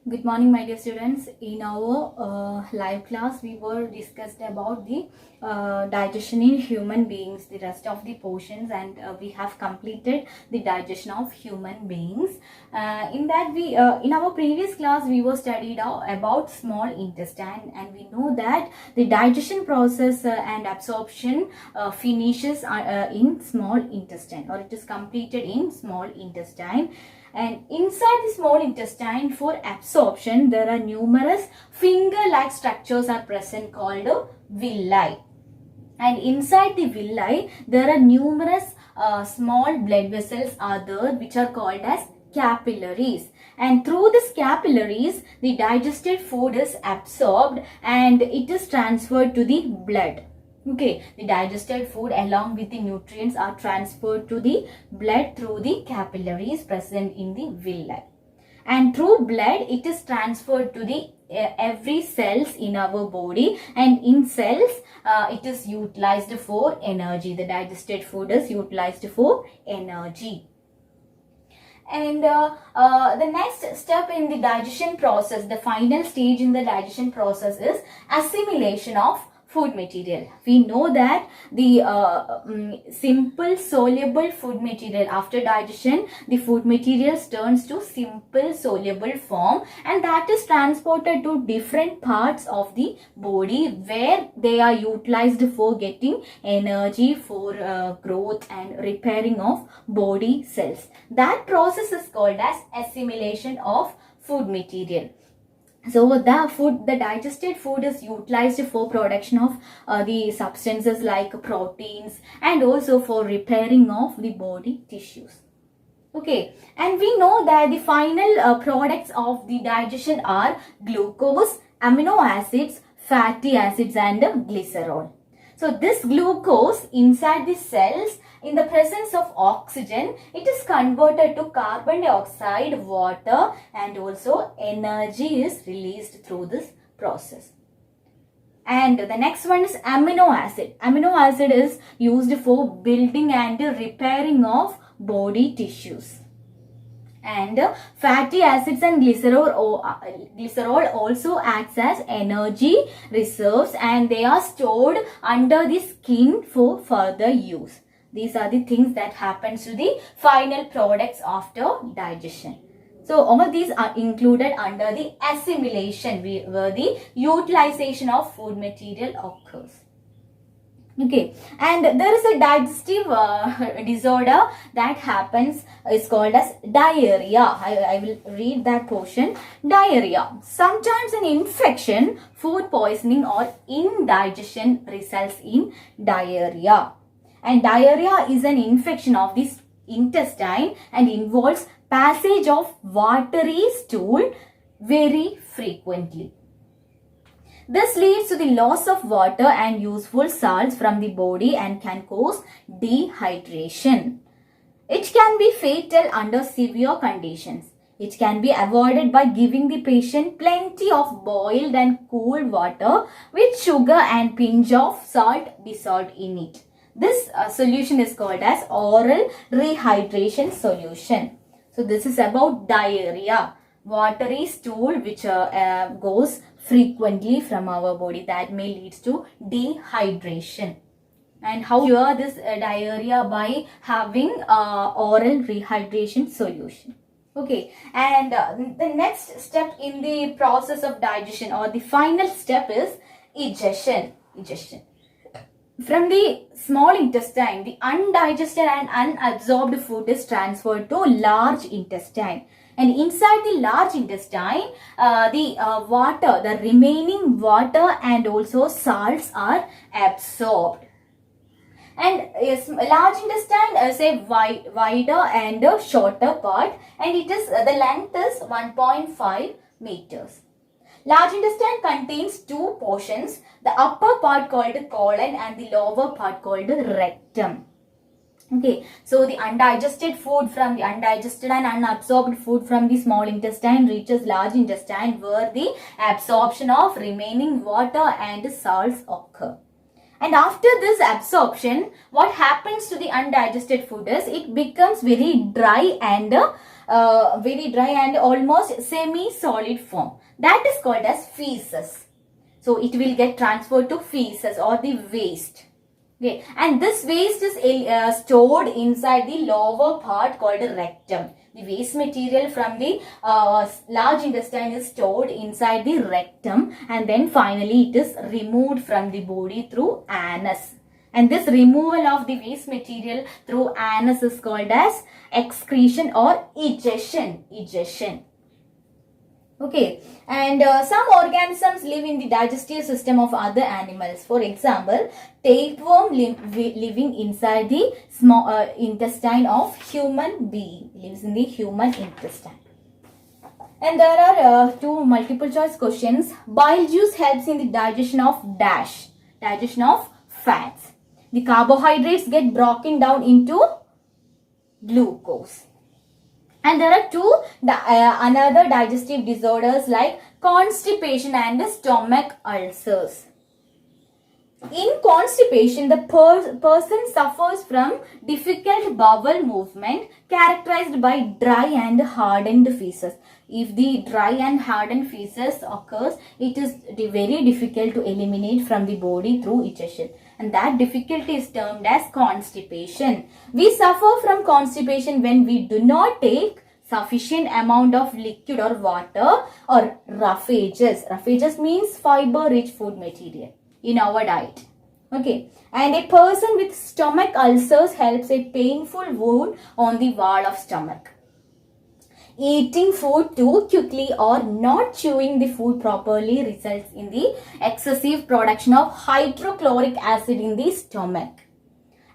Good morning, my dear students. In our live class, we were discussed about the digestion in human beings, the rest of the portions, and we have completed the digestion of human beings. In that, in our previous class, we were studied about small intestine, and we know that the digestion process and absorption finishes in small intestine, or it is completed in small intestine. And inside the small intestine, for absorption, there are numerous finger-like structures are present called villi. And inside the villi, there are numerous small blood vessels are there, which are called as capillaries. And through these capillaries, the digested food is absorbed and it is transferred to the blood. Okay, the digested food along with the nutrients are transferred to the blood through the capillaries present in the villi. And through blood, it is transferred to the every cells in our body, and in cells, it is utilized for energy. The digested food is utilized for energy. And the next step in the digestion process, the final stage in the digestion process is assimilation of food material. We know that the simple soluble food material, after digestion, the food materials turns to simple soluble form, and that is transported to different parts of the body where they are utilized for getting energy, for growth and repairing of body cells. That process is called as assimilation of food material. So the digested food is utilized for production of the substances like proteins and also for repairing of the body tissues. Okay, and we know that the final products of the digestion are glucose, amino acids, fatty acids and glycerol. So this glucose inside the cells, in the presence of oxygen, it is converted to carbon dioxide, water, and also energy is released through this process. And the next one is amino acid. Amino acid is used for building and repairing of body tissues. And fatty acids and glycerol also acts as energy reserves, and they are stored under the skin for further use. These are the things that happens to the final products after digestion. So all these are included under the assimilation, where the utilization of food material occurs. Okay, and there is a digestive disorder that happens, is called as diarrhea. I will read that portion. Diarrhea. Sometimes an infection, food poisoning or indigestion results in diarrhea. And diarrhea is an infection of the intestine and involves passage of watery stool very frequently. This leads to the loss of water and useful salts from the body and can cause dehydration. It can be fatal under severe conditions. It can be avoided by giving the patient plenty of boiled and cool water with sugar and pinch of salt dissolved in it. This solution is called as oral rehydration solution. So this is about diarrhea, watery stool which goes frequently from our body, that may lead to dehydration. And how cure this diarrhea? By having oral rehydration solution. Okay, and the next step in the process of digestion, or the final step, is egestion. From the small intestine, the undigested and unabsorbed food is transferred to large intestine. And inside the large intestine, the remaining water and also salts are absorbed. And large intestine is a wider and a shorter part, and it is the length is 1.5 meters. Large intestine contains two portions, the upper part called colon and the lower part called rectum. Okay, so the undigested food from the undigested and unabsorbed food from the small intestine reaches large intestine, where the absorption of remaining water and salts occur. And after this absorption, what happens to the undigested food is it becomes very dry and very dry and almost semi-solid form. That is called as feces. So it will get transferred to feces or the waste. Okay, and this waste is stored inside the lower part called the rectum. The waste material from the large intestine is stored inside the rectum, and then finally it is removed from the body through anus. And this removal of the waste material through anus is called as excretion or egestion. Okay, and some organisms live in the digestive system of other animals. For example, tapeworm living inside the small intestine of human being, lives in the human intestine. And there are two multiple choice questions. Bile juice helps in the digestion of dash, digestion of fats. The carbohydrates get broken down into glucose. And there are two another digestive disorders like constipation and stomach ulcers. In constipation, the person suffers from difficult bowel movement characterized by dry and hardened feces. If the dry and hardened feces occurs, it is very difficult to eliminate from the body through egestion. And that difficulty is termed as constipation. We suffer from constipation when we do not take sufficient amount of liquid or water or roughages. Roughages means fiber-rich food material in our diet. Okay, and a person with stomach ulcers helps a painful wound on the wall of stomach. Eating food too quickly or not chewing the food properly results in the excessive production of hydrochloric acid in the stomach.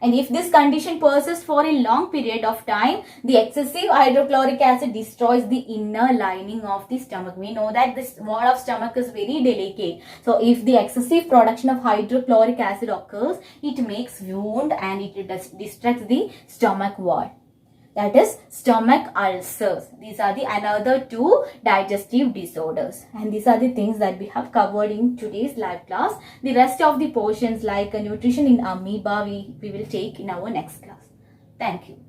And if this condition persists for a long period of time, the excessive hydrochloric acid destroys the inner lining of the stomach. We know that this wall of stomach is very delicate. So if the excessive production of hydrochloric acid occurs, it makes wound and it distracts the stomach wall. That is stomach ulcers. These are the another two digestive disorders. And these are the things that we have covered in today's live class. The rest of the portions like nutrition in amoeba we will take in our next class. Thank you.